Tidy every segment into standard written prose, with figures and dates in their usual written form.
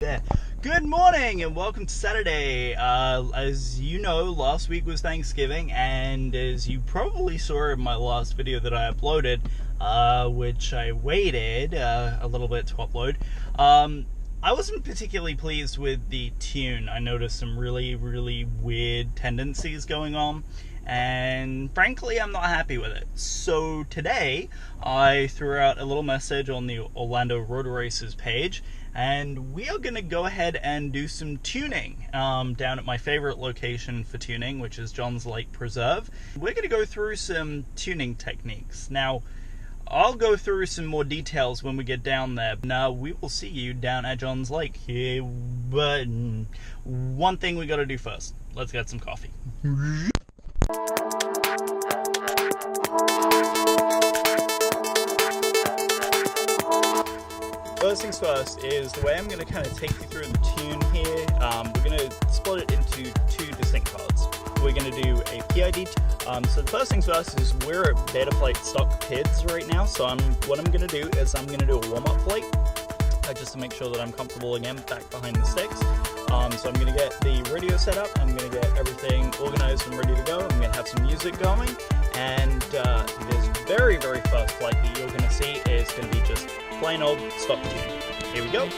There. Good morning and welcome to Saturday. As you know, last week was Thanksgiving, and as you probably saw in my last video that I uploaded, which I waited a little bit to upload, I wasn't particularly pleased with the tune. I noticed some really weird tendencies going on, and frankly I'm not happy with it. So today I threw out a little message on the Orlando Road Racers page, and we are going to go ahead and do some tuning down at my favorite location for tuning, which is Johns Lake Preserve. We're going to go through some tuning techniques. Now, I'll go through some more details when we get down there. Now, we will see you down at Johns Lake here, but one thing we got to do first. Let's get some coffee. First things first is the way I'm going to kind of take you through the tune here. We're going to split it into two distinct parts. We're going to do a PID. So the first things first is we're at beta plate stock PIDs right now. So what I'm going to do is I'm going to do a warm-up plate just to make sure that I'm comfortable again back behind the sticks. So I'm going to get the radio set up. I'm going to get everything organized and ready to go. I'm going to have some music going. And this very first flight that you're going to see is going to be just plain old stock tuning. Here we go.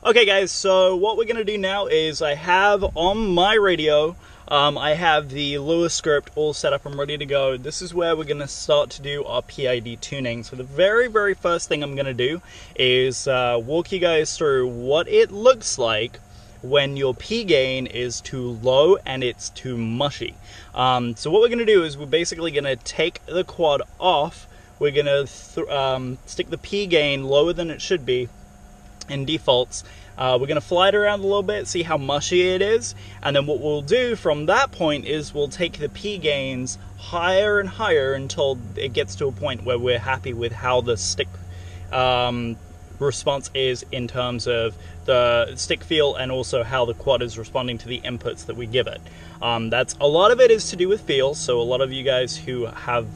Okay guys, so what we're going to do now is I have on my radio, I have the Lua script all set up and ready to go. This is where we're going to start to do our PID tuning. So the very first thing I'm going to do is walk you guys through what it looks like when your P gain is too low and it's too mushy. So what we're going to do is we're basically going to take the quad off. We're going to stick the P gain lower than it should be in defaults. We're going to fly it around a little bit, see how mushy it is, and then what we'll do from that point is we'll take the P gains higher and higher until it gets to a point where we're happy with how the stick response is in terms of the stick feel and also how the quad is responding to the inputs that we give it. That's a lot of it is to do with feel, so a lot of you guys who have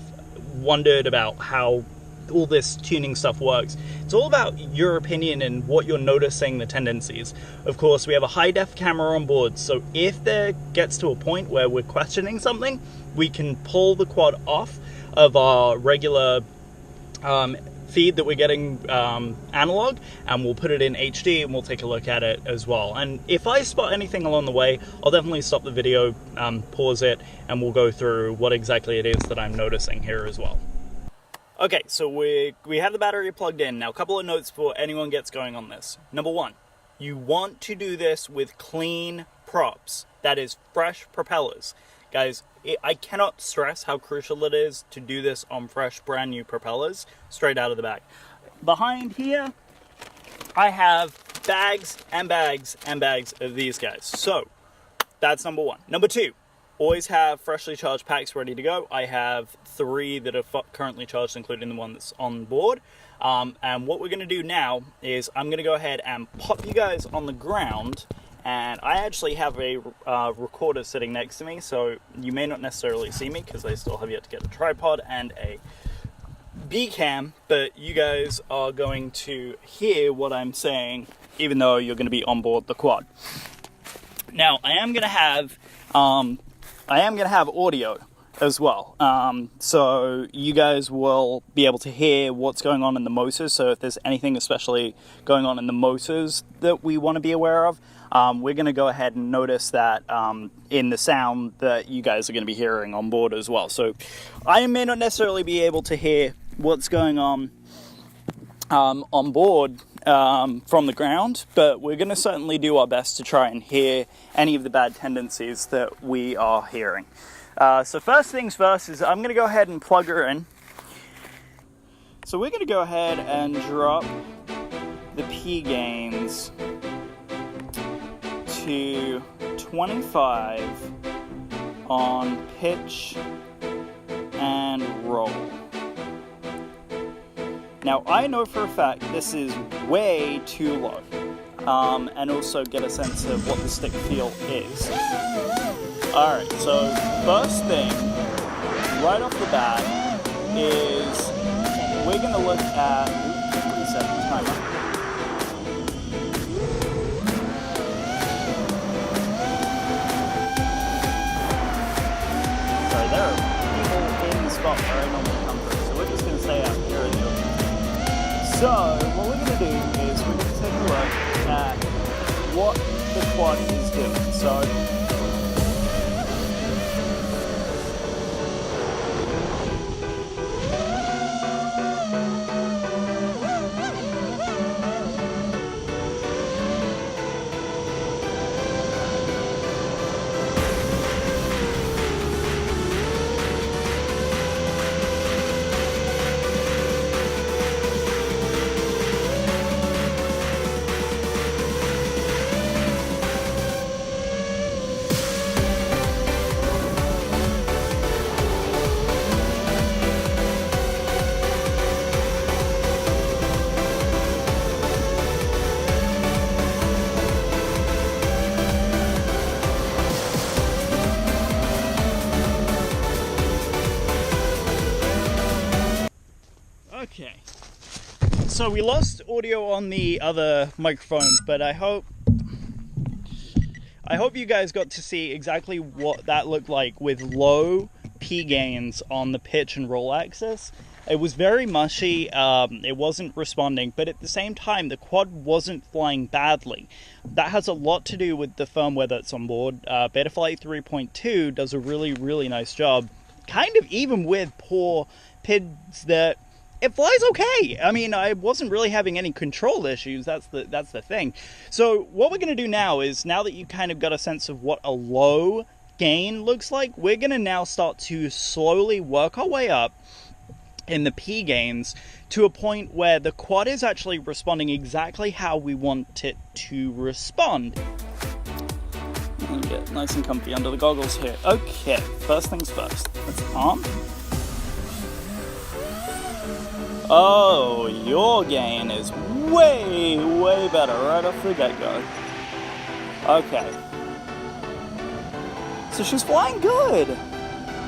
wondered about how all this tuning stuff works. It's all about your opinion and what you're noticing the tendencies. Of course, we have a high def camera on board, so if there gets to a point where we're questioning something, we can pull the quad off of our regular feed that we're getting analog, and we'll put it in HD and we'll take a look at it as well. And if I spot anything along the way, I'll definitely stop the video, pause it, and we'll go through what exactly it is that I'm noticing here as well. Okay, so we have the battery plugged in. Now, a couple of notes before anyone gets going on this. Number one, you want to do this with clean props, that is fresh propellers. Guys, I cannot stress how crucial it is to do this on fresh, brand new propellers, straight out of the bag. Behind here, I have bags and bags and bags of these guys. So, that's number one. Number two, always have freshly charged packs ready to go. I have 3 that are currently charged, including the one that's on board. And what we're going to do now is I'm going to go ahead and pop you guys on the ground. And I actually have a recorder sitting next to me, so you may not necessarily see me because I still have yet to get a tripod and a B-cam, but you guys are going to hear what I'm saying, even though you're going to be on board the quad. Now, I am going to have audio as well, so you guys will be able to hear what's going on in the motors. So if there's anything especially going on in the motors that we want to be aware of, we're going to go ahead and notice that in the sound that you guys are going to be hearing on board as well. So I may not necessarily be able to hear what's going on board from the ground, but we're going to certainly do our best to try and hear any of the bad tendencies that we are hearing. So first things first is I'm going to go ahead and plug her in. So we're going to go ahead and drop the P gains to 25 on pitch and roll. Now I know for a fact this is way too low, and also get a sense of what the stick feel is. Alright, so first thing right off the bat is we're going to look at reset the timer. There are people in the spot where I normally come from, so we're just going to stay out here in the open. So, what we're going to do is we're going to take a look at what the quad is doing. So, okay, so we lost audio on the other microphone, but I hope you guys got to see exactly what that looked like with low P gains on the pitch and roll axis. It was very mushy, it wasn't responding, but at the same time the quad wasn't flying badly. That has a lot to do with the firmware that's on board. Betaflight 3.2 does a really nice job, kind of even with poor PIDs that it flies okay. I mean, I wasn't really having any control issues, that's the thing. So what we're going to do now is, now that you kind of got a sense of what a low gain looks like, we're going to now start to slowly work our way up in the P gains to a point where the quad is actually responding exactly how we want it to respond. Let me get nice and comfy under the goggles here. Okay, first things first, let's arm. Oh, your gain is way better right off the get-go. Okay. So she's flying good.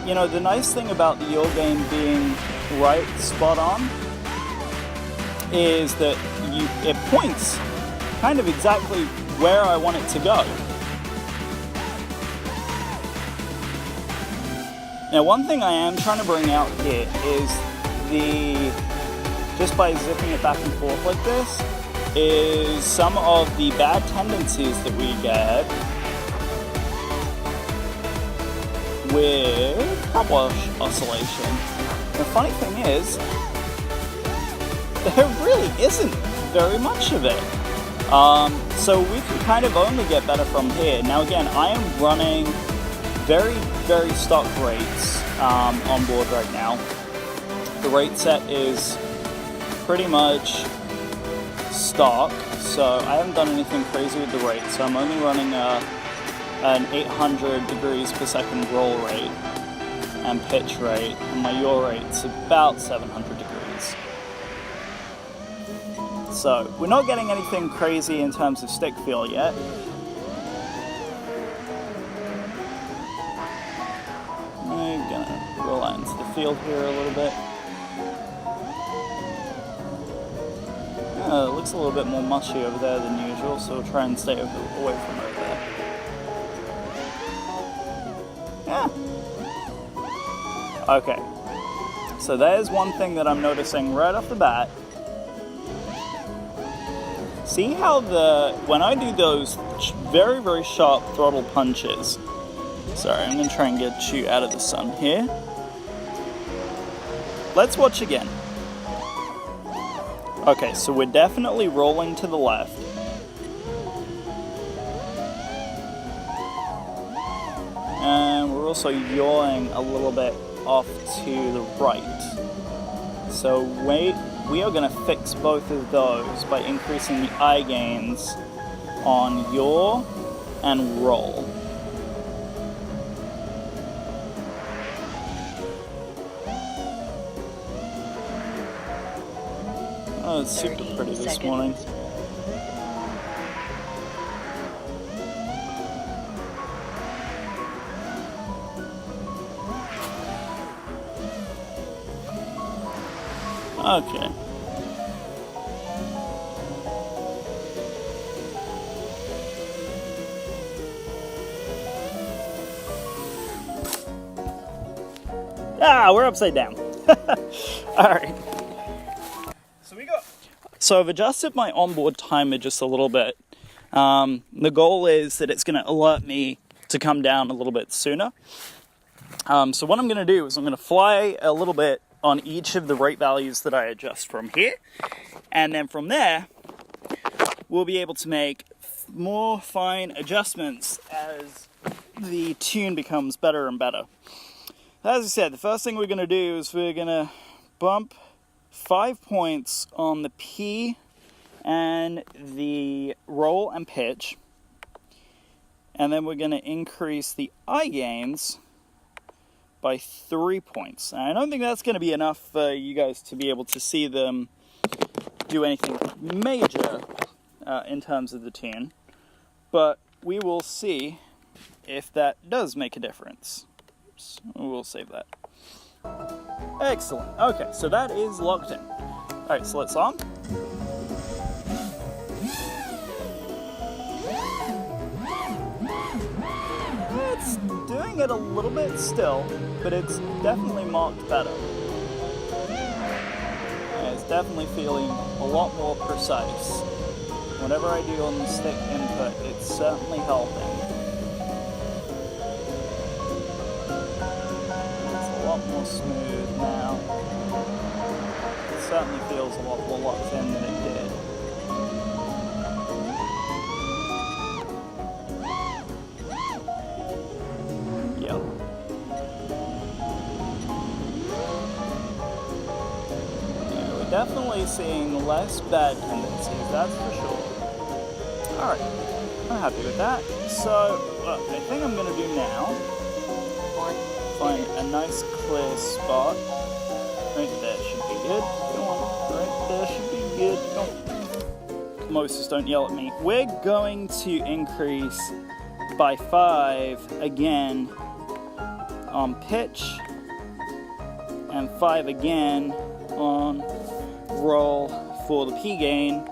You know, the nice thing about the yaw gain being right spot on is that it points kind of exactly where I want it to go. Now, one thing I am trying to bring out here is the just by zipping it back and forth like this, is some of the bad tendencies that we get with prop wash oscillation. The funny thing is, there really isn't very much of it. So we can kind of only get better from here. Now again, I am running very, very stock rates on board right now. The rate set is pretty much stock, so I haven't done anything crazy with the rate, so I'm only running an 800 degrees per second roll rate and pitch rate, and my yaw rate's about 700 degrees. So we're not getting anything crazy in terms of stick feel yet. We're gonna roll out into the field here a little bit. It looks a little bit more mushy over there than usual, so we'll try and stay away from over there. Yeah. Okay. So there's one thing that I'm noticing right off the bat. See how when I do those very, very sharp throttle punches, sorry, I'm going to try and get you out of the sun here. Let's watch again. Okay, so we're definitely rolling to the left. And we're also yawing a little bit off to the right. So we are going to fix both of those by increasing the eye gains on yaw and roll. Oh, it's super pretty this morning. Okay. Ah, we're upside down. All right. So I've adjusted my onboard timer just a little bit. The goal is that it's going to alert me to come down a little bit sooner. So what I'm going to do is I'm going to fly a little bit on each of the rate values that I adjust from here. And then from there, we'll be able to make more fine adjustments as the tune becomes better and better. As I said, the first thing we're going to do is we're going to bump 5 points on the P and the roll and pitch, and then we're going to increase the eye gains by 3 points. And I don't think that's going to be enough for you guys to be able to see them do anything major in terms of the tune, but we will see if that does make a difference. Oops, we'll save that. Excellent. Okay, so that is locked in. Alright, so let's on. It's doing it a little bit still, but it's definitely marked better. And it's definitely feeling a lot more precise. Whatever I do on the stick input, it's certainly helping. More smooth now. It certainly feels a lot more locked in than it did. Yep. Yeah, we're definitely seeing less bad tendencies, that's for sure. Alright, I'm happy with that. So, I think I'm going to do now, find a nice clear spot. Right there should be good. Come on, right there should be good. Don't. Moses, don't yell at me. We're going to increase by 5 again on pitch, and 5 again on roll for the P gain,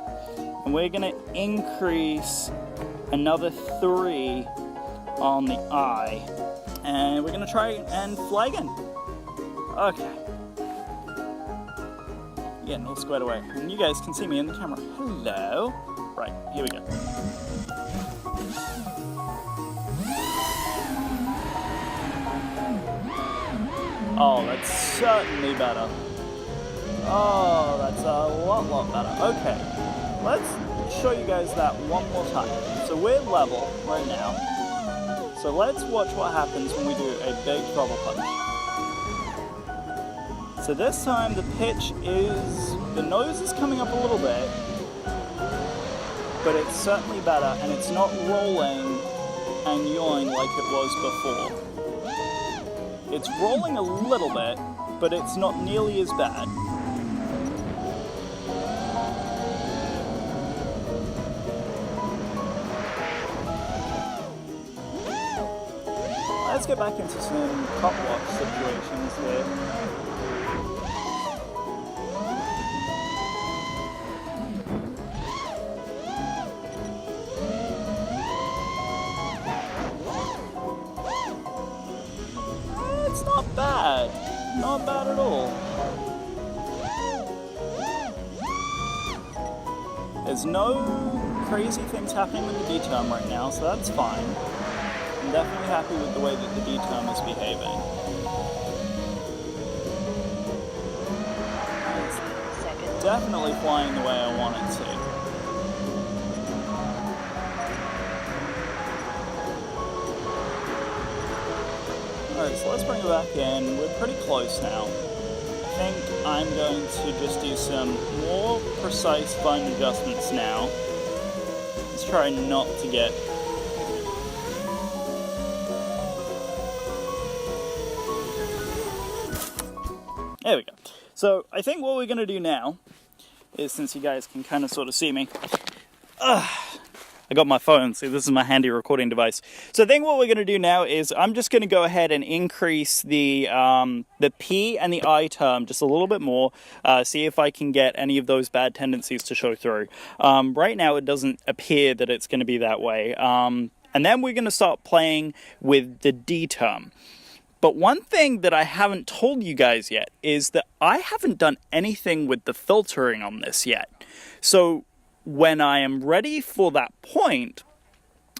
and we're going to increase another 3 on the I. And we're going to try and fly again. Okay. getting all squared away. And you guys can see me in the camera. Hello. Right, here we go. Oh, that's certainly better. Oh, that's a lot better. Okay, let's show you guys that one more time. So we're level right now. So let's watch what happens when we do a big treble punch. So this time the pitch is, the nose is coming up a little bit, but it's certainly better and it's not rolling and yawing like it was before. It's rolling a little bit, but it's not nearly as bad. Let's get back into some cup watch situations here. It's not bad. Not bad at all. There's no crazy things happening with the D-term right now, so that's fine. I'm definitely happy with the way that the D-term is behaving. It's definitely flying the way I want it to. Alright, so let's bring it back in. We're pretty close now. I think I'm going to just do some more precise fine adjustments now. Let's try not to get... There we go. So I think what we're going to do now is, since you guys can kind of sort of see me, I got my phone, so this is my handy recording device. So I think what we're going to do now is I'm just going to go ahead and increase the P and the I term just a little bit more, see if I can get any of those bad tendencies to show through. Right now it doesn't appear that it's going to be that way. And then we're going to start playing with the D term. But one thing that I haven't told you guys yet is that I haven't done anything with the filtering on this yet. So when I am ready for that point,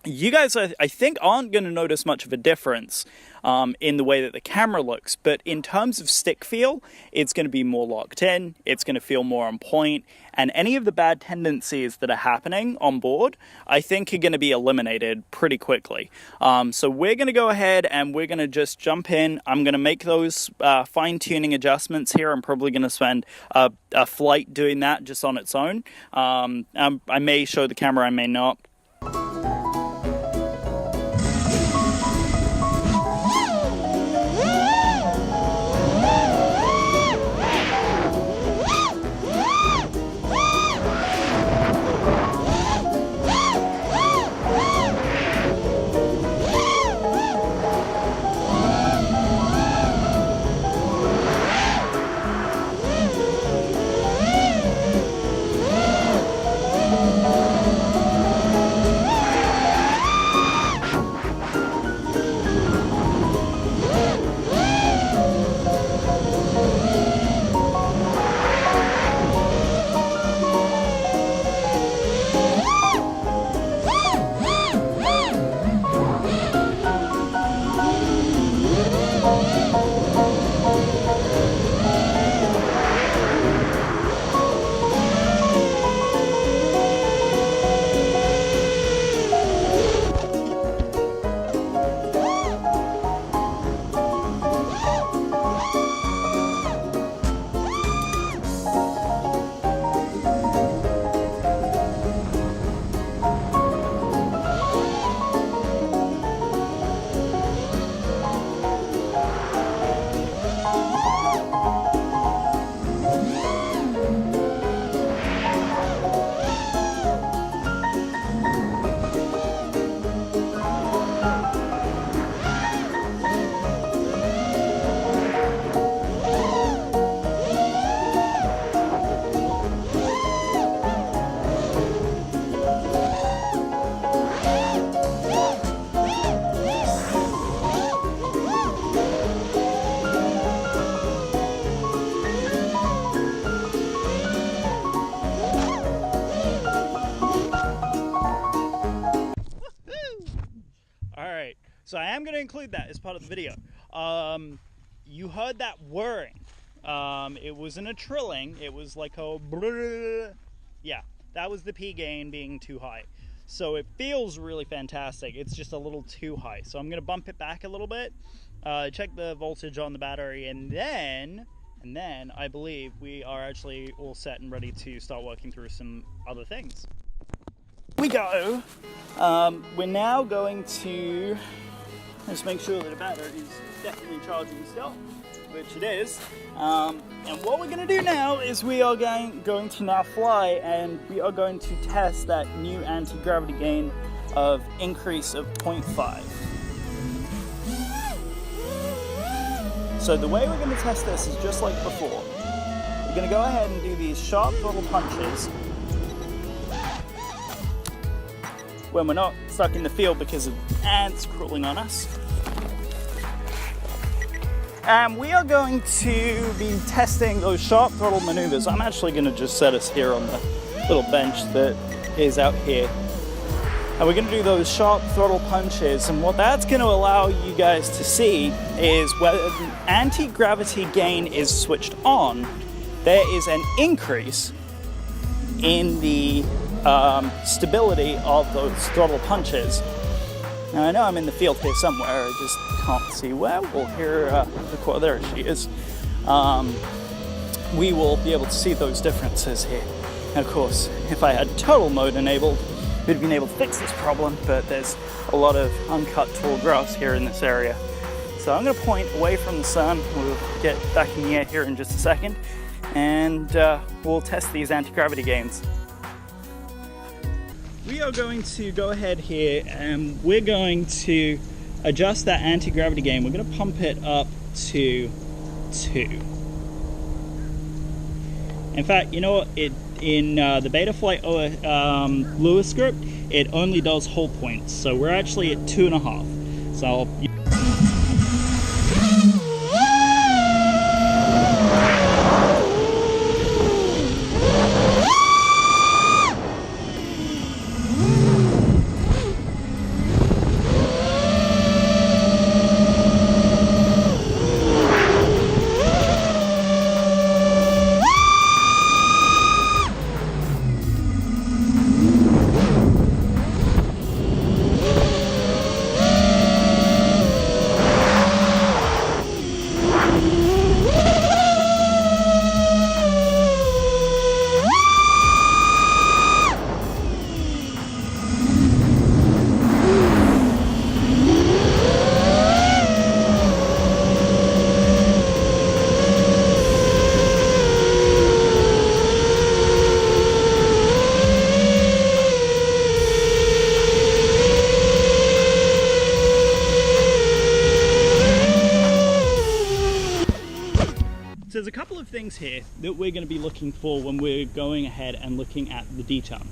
you guys, I think, aren't going to notice much of a difference in the way that the camera looks. But in terms of stick feel, it's going to be more locked in. It's going to feel more on point. And any of the bad tendencies that are happening on board, I think are going to be eliminated pretty quickly. So we're going to go ahead and we're going to just jump in. I'm going to make those fine-tuning adjustments here. I'm probably going to spend a FLITE doing that just on its own. I may show the camera, I may not. So I am going to include that as part of the video. You heard that whirring. It wasn't a trilling, it was like a brrrr. Yeah, that was the P gain being too high. So it feels really fantastic, it's just a little too high. So I'm going to bump it back a little bit, check the voltage on the battery, and then I believe we are actually all set and ready to start working through some other things. We go. We're now going to just make sure that the battery is definitely charging still, which it is. And what we're going to do now is we are going to now fly, and we are going to test that new anti-gravity gain of increase of 0.5. So the way we're going to test this is just like before. We're going to go ahead and do these sharp throttle punches when we're not stuck in the field because of ants crawling on us. And we are going to be testing those sharp throttle maneuvers. I'm actually going to just set us here on the little bench that is out here. And we're going to do those sharp throttle punches, and what that's going to allow you guys to see is whether the anti-gravity gain is switched on, there is an increase in the stability of those throttle punches. Now I know I'm in the field here somewhere, I just can't see where. We'll hear the core, there she is. We will be able to see those differences here. And of course, if I had total mode enabled, we'd been able to fix this problem, but there's a lot of uncut tall grass here in this area. So I'm going to point away from the sun. We'll get back in the air here in just a second, and we'll test these anti-gravity gains. We are going to go ahead here, and we're going to adjust that anti-gravity gain. We're going to pump it up to 2. In fact, you know what? In the Betaflight Lewis script, it only does whole points, so we're actually at 2.5. So there's a couple of things here that we're going to be looking for when we're going ahead and looking at the D-term.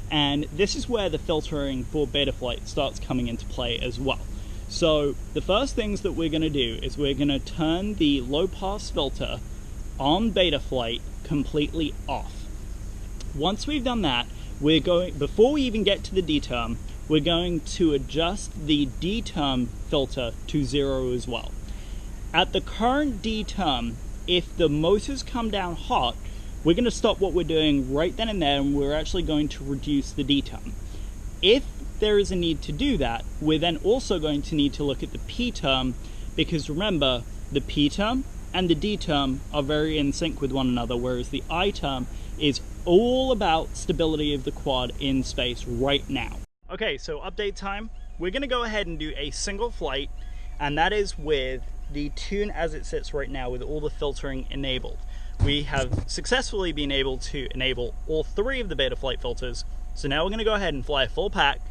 And this is where the filtering for Betaflight starts coming into play as well. So the first things that we're going to do is we're going to turn the low pass filter on Betaflight completely off. Once we've done that, we're going, before we even get to the D-term, we're going to adjust the D-term filter to 0 as well. At the current D-term, if the motors come down hot, we're going to stop what we're doing right then and there, and we're actually going to reduce the D-term. If there is a need to do that, we're then also going to need to look at the P-term, because remember, the P-term and the D-term are very in sync with one another, whereas the I-term is all about stability of the quad in space right now. Okay, so update time. We're going to go ahead and do a single flight, and that is with the tune as it sits right now with all the filtering enabled. We have successfully been able to enable all 3 of the Betaflight filters, so now we're going to go ahead and fly a full pack.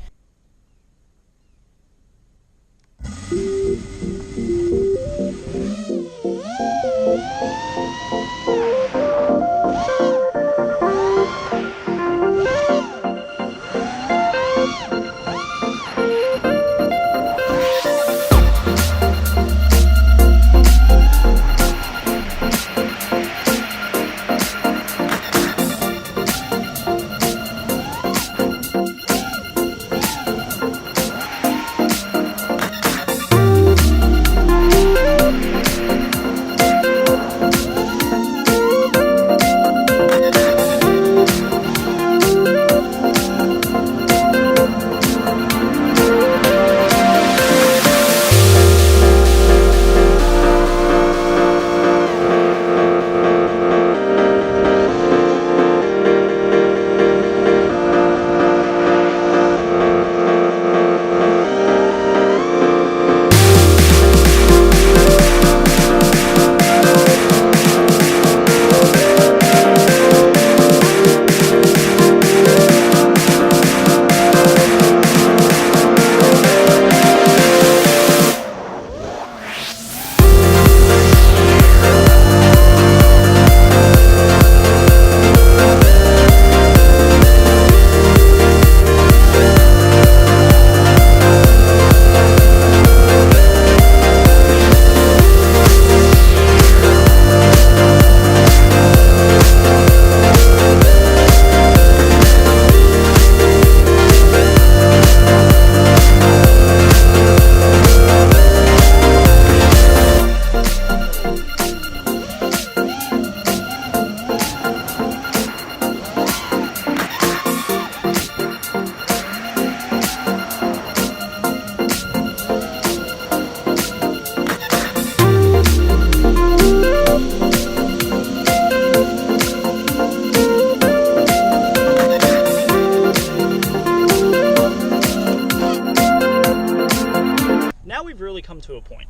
come to a point.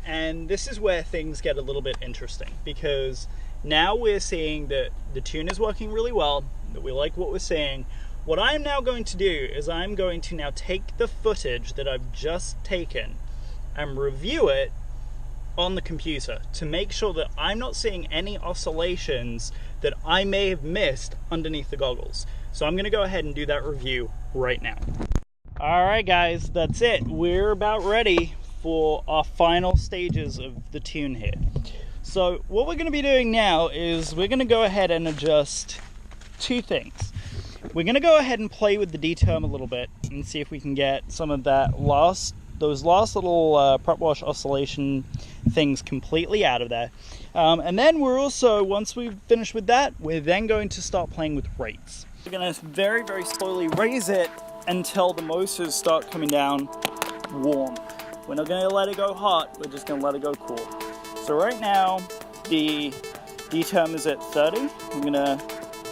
And this is where things get a little bit interesting, because now we're seeing that the tune is working really well, that we like what we're seeing. What I'm now going to do is I'm going to now take the footage that I've just taken and review it on the computer to make sure that I'm not seeing any oscillations that I may have missed underneath the goggles. So I'm going to go ahead and do that review right now. Alright guys, that's it. We're about ready for our final stages of the tune here. So what we're going to be doing now is we're going to go ahead and adjust two things. We're going to go ahead and play with the D-term a little bit and see if we can get some of those last little prep wash oscillation things completely out of there. And then we're also, once we've finished with that, we're then going to start playing with rates. We're going to very, very slowly raise it until the motors start coming down warm. We're not going to let it go hot, we're just going to let it go cool. So right now, the D-term is at 30. I'm going to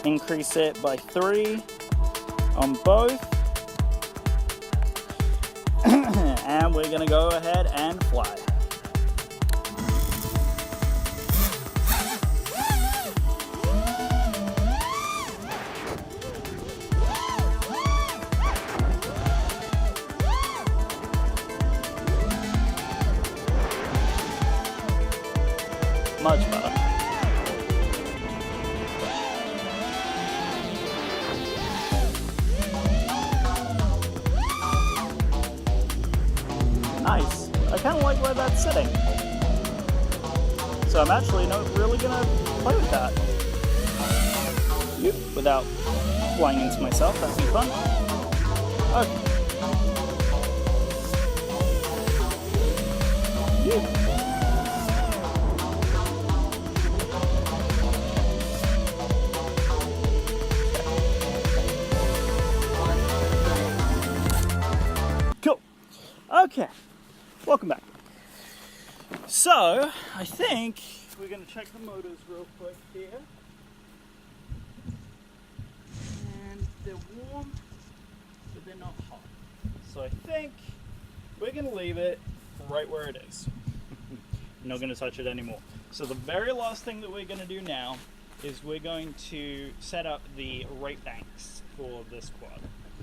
increase it by 3 on both. And we're going to go ahead and fly. Much better. Nice. I kind of like where that's sitting. So I'm actually not really gonna play with that. Without flying into myself, that'd be fun. Okay. Cool. Okay, welcome back. So, I think we're going to check the motors real quick here. And they're warm, but they're not hot. So I think we're going to leave it right where it is. I'm not going to touch it anymore. So the very last thing that we're going to do now is we're going to set up the rate banks for this quad.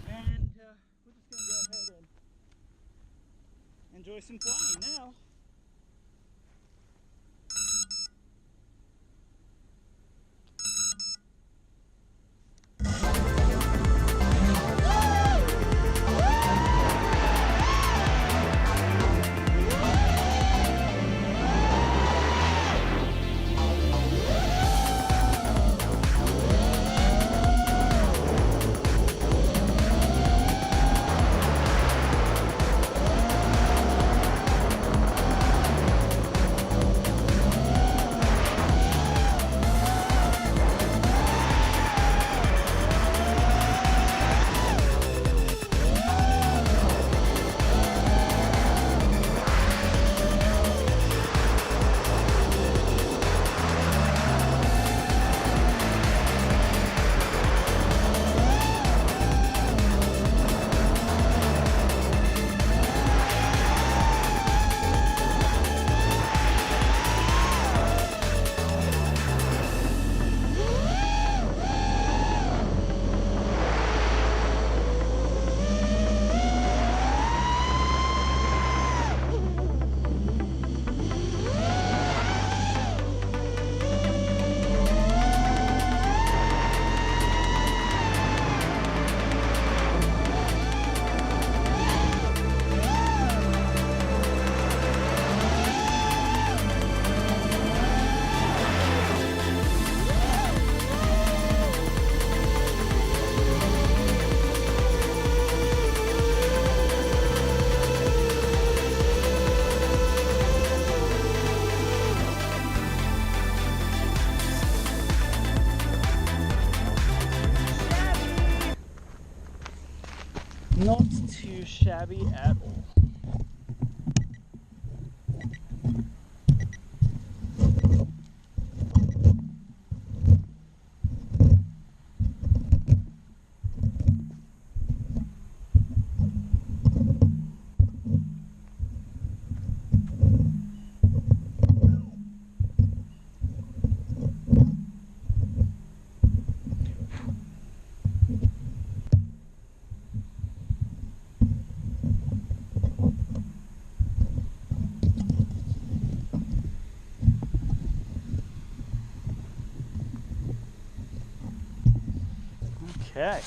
And we're just going to go ahead and enjoy some flying now. Not too shabby at all. Okay.